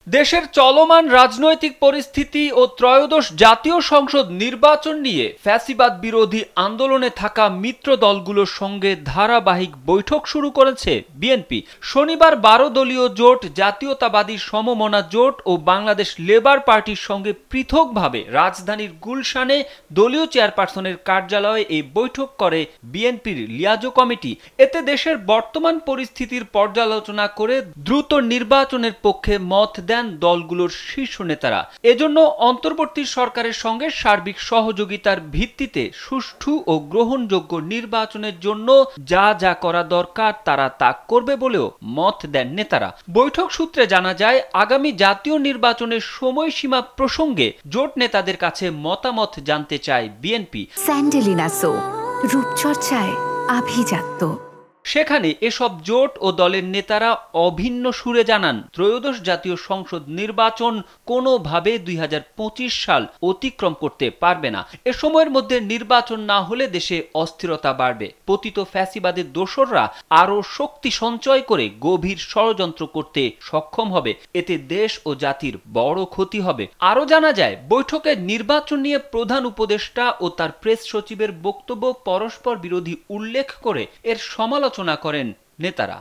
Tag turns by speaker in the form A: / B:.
A: দেশের চলমান রাজনৈতিক পরিস্থিতি ও ত্রয়োদশ জাতীয় সংসদ নির্বাচন নিয়ে ফ্যাসিবাদ বিরোধী আন্দোলনে থাকা মিত্র দলগুলোর সঙ্গে ধারাবাহিক বৈঠক শুরু করেছে বিএনপি। শনিবার ১২ দলীয় জোট, জাতীয়তাবাদী সমমনা জোট ও বাংলাদেশ লেবার পার্টির সঙ্গে পৃথকভাবে রাজধানীর গুলশানে দলীয় চেয়ারপারসনের কার্যালয়ে এই বৈঠক করে বিএনপির লিয়াজো কমিটি। এতে দেশের বর্তমান পরিস্থিতির পর্যালোচনা করে দ্রুত নির্বাচনের পক্ষে মত দেন দলগুলোর শীর্ষ নেতারা। এজন্য অন্তর্বর্তী সরকারের সঙ্গে সার্বিক সহযোগিতার ভিত্তিতে সুষ্ঠু ও গ্রহণযোগ্য নির্বাচনের জন্য যা যা করা দরকার তারা তা করবে বলেও মত দেন নেতারা। বৈঠক সূত্রে জানা যায়, আগামী জাতীয় নির্বাচনের সময়সীমা প্রসঙ্গে জোট নেতাদের কাছে মতামত জানতে চায় বিএনপি।
B: স্যান্ডেলিনা সো, রূপচর্চায় আভিজাত্য।
A: সেখানে এসব জোট ও দলের নেতারা অভিন্ন সুরে জানান, ত্রয়োদশ জাতীয় সংসদ নির্বাচন কোনোভাবে ২০২৫ সাল অতিক্রম করতে পারবে না। এ সময়ের মধ্যে নির্বাচন না হলে দেশে অস্থিরতা বাড়বে। পতিত ফ্যাসিবাদের দোসররা আরও শক্তি সঞ্চয় করে গভীর ষড়যন্ত্র করতে সক্ষম হবে। এতে দেশ ও জাতির বড় ক্ষতি হবে। আরও জানা যায়, বৈঠকে নির্বাচন নিয়ে প্রধান উপদেষ্টা ও তার প্রেস সচিবের বক্তব্য পরস্পর বিরোধী উল্লেখ করে এর সমালোচনা করেন নেতারা।